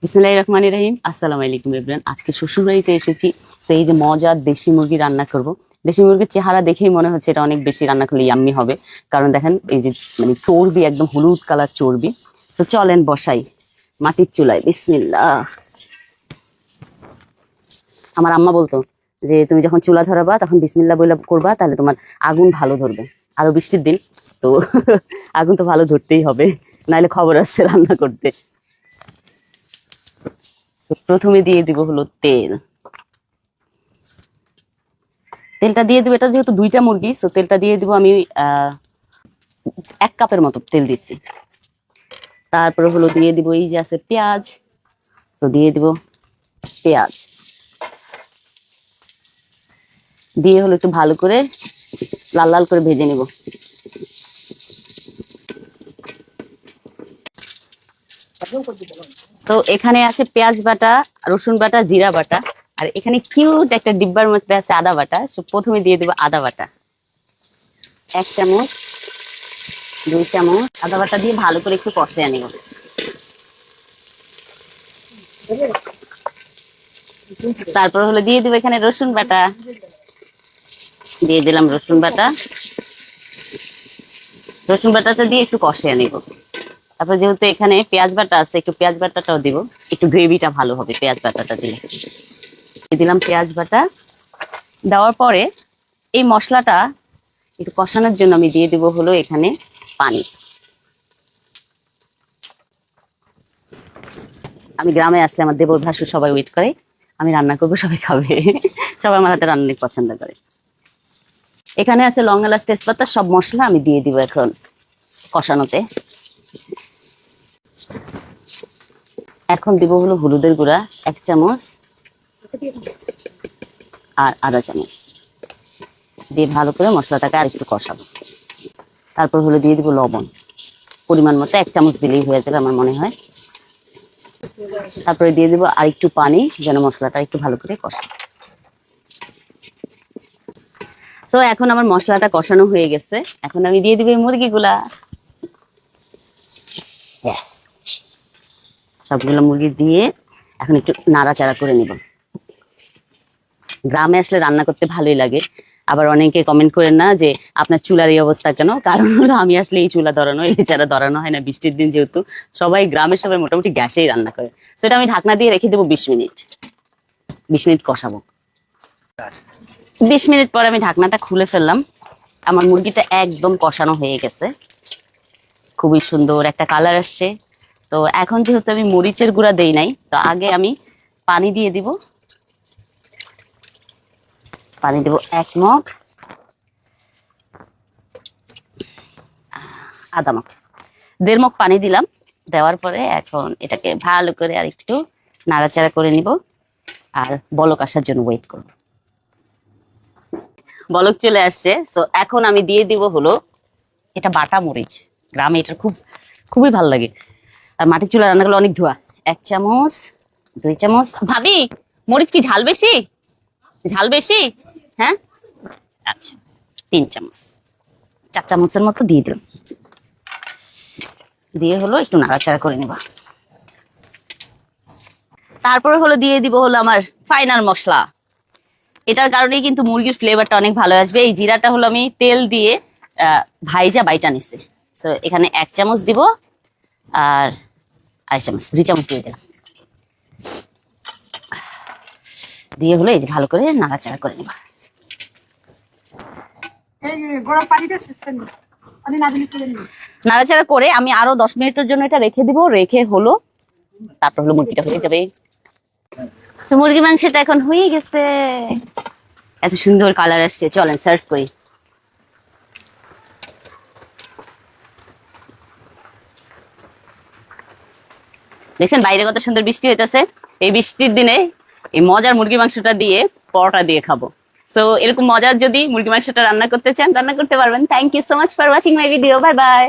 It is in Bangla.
বিসমিল্লাহির রহমানির রহিম। আসসালামু আলাইকুম এভরিওয়ান। আজকে শ্বশুরবাড়িতে এসেছি, তো এই যে মজার দেশি মুরগি রান্না করব। দেশি মুরগির চেহারা দেখেই মনে হচ্ছে এটা অনেক বেশি রান্না করলে ইয়াম্মি হবে, কারণ দেখেন এই যে মানে চর্বি, একদম হলুদ কালার চর্বি। তো চলেন বসাই মাটির চুলায়। বিসমিল্লাহ। আমার আম্মা বলতো যে তুমি যখন চুলা ধরাবা তখন বিসমিল্লাহ বলে করবা, তাহলে তোমার আগুন ভালো ধরবে। আরো বৃষ্টির দিন তো আগুন তো ভালো ধরতেই হবে, নাহলে খবর আছে রান্না করতে। তো প্রথমে দিয়ে দিব হলো তেল। তেলটা দিয়ে দিব, এটা যেহেতু দুইটা মুরগি, তো তেলটা দিয়ে দিব আমি 1 কাপের মতো তেল দিচ্ছি। তারপরে হলো দিয়ে দিব এই যে আছে পেঁয়াজ, তো দিয়ে দিব পেঁয়াজ দিয়ে হলো একটু ভালো করে লাল লাল করে ভেজে নিব। তো এখানে আছে পেঁয়াজ বাটা, রসুন বাটা, জিরা বাটা, আর এখানে কিউট একটা ডিব্বার মধ্যে আছে আদা বাটা। তো প্রথমে দিয়ে দেবো আদা বাটা 1 চামচ, 2 চামচ আদা বাটা দিয়ে ভালো করে একটু কষিয়ে নিব। তারপর হলো দিয়ে দিব এখানে রসুন বাটা, দিয়ে দিলাম রসুন বাটা। রসুন বাটাটা দিয়ে একটু কষিয়ে নিব। তারপর যেহেতু এখানে পেঁয়াজ বাটা আছে, একটু পেঁয়াজ বাটাটাও দিব, একটু গ্রেভিটা ভালো হবে পেঁয়াজ বাটাটা দিলে। দিলাম পেঁয়াজ বাটা। দেওয়ার পরে এই মশলাটা একটু কষানোর জন্য আমি দিয়ে দিব হলো এখানে পানি। আমি গ্রামে আসলে আমার দেবর ভাসুর সবাই ওয়েট করে, আমি রান্না করবো, সবাই খাবে। সবাই আমার হাতে রান্না পছন্দ করে। এখানে আছে লং, এলাচ, তেজপাতা, সব মশলা আমি দিয়ে দিব এখন কষানোতে। এখন দিব হলো হলুদের গুঁড়া 1 চামচ আর আধা চামচ দিয়ে ভালো করে মশলাটাকে আর একটু কষাবো। তারপর হলো দিয়ে দিব লবণ পরিমাণ মতো, 1 চামচ দিলেই হয়ে যাবে আমার মনে হয়। তারপরে দিয়ে দিব আর একটু পানি, যেন মশলাটা একটু ভালো করে কষা। তো এখন আমার মশলাটা কষানো হয়ে গেছে, এখন আমি দিয়ে দিব এই মুরগিগুলা। সবগুলো মুরগি দিয়ে এখন একটু নাড়াচাড়া করে নিব। গ্রামে আসলে রান্না করতে ভালোই লাগে। আবার অনেকে কমেন্ট করেন না যে আপনার চুলার এই অবস্থা কেন, কারণ হলো আমি আসলে এই চুলা ধরানো, এছাড়া ধরানো হয় না। বৃষ্টির দিন যেহেতু সবাই গ্রামের সবাই মোটামুটি গ্যাসেই রান্না করে। সেটা আমি ঢাকনা দিয়ে রেখে দেবো 20 মিনিট। 20 মিনিট কষাবো। 20 মিনিট পরে আমি ঢাকনাটা খুলে ফেললাম। আমার মুরগিটা একদম কষানো হয়ে গেছে, খুবই সুন্দর একটা কালার আসছে। তো এখন যেহেতু আমি মরিচের গুঁড়া দেই নাই, তো আগে আমি পানি দিয়ে দিব। পানি দেব 1 মগ, আধা মগ, 1.5 মগ পানি দিলাম। দেওয়ার পরে এখন এটাকে ভালো করে আর একটু নাড়াচাড়া করে নিব আর বলক আসার জন্য ওয়েট করব। বলক চলে আসছে, তো এখন আমি দিয়ে দিব হলো এটা বাটা মরিচ। গ্রামে এটা খুবই ভালো লাগে। আর মাটির চুলা রান্না করলে অনেক ধোয়া। 1 চামচ, 2 চামচ। ভাবি, মরিচ কি ঝাল বেশি? ঝাল বেশি? হ্যাঁ, আচ্ছা 3 চামচ, 4 চামচের মতো দিয়ে দিলাম। দিয়ে হলো একটু নাড়াচাড়া করে নেবা। তারপরে হলো দিয়ে দিব হলো আমার ফাইনাল মশলা। এটার কারণেই কিন্তু মুরগির ফ্লেভারটা অনেক ভালো আসবে। এই জিরাটা হলো আমি তেল দিয়ে ভাইজা বাইটা নিছি। সো এখানে 1 চামচ দিব আর 1 চামচ, 2 চামচ দিয়ে দিলাম। দিয়ে হলো এই যে ভালো করে নাড়াচাড়া করে নেবা। নাড়াচাড়া করে আমি আরো 10 মিনিটের জন্য এটা রেখে দিব। রেখে হলো তারপর হলো মুরগিটা হয়ে যাবে। তো মুরগি মাংসটা এখন হয়ে গেছে, এত সুন্দর কালার আসছে। চলেন সার্ভ করি। দেখছেন বাইরে কত সুন্দর বৃষ্টি হইতেছে। এই বৃষ্টির দিনে এই মজার মুরগি মাংসটা দিয়ে পরোটা দিয়ে খাবো। সো এরকম মজার যদি মুরগি মাংসটা রান্না করতে চান, রান্না করতে পারবেন। Thank you so much for watching my video. Bye by.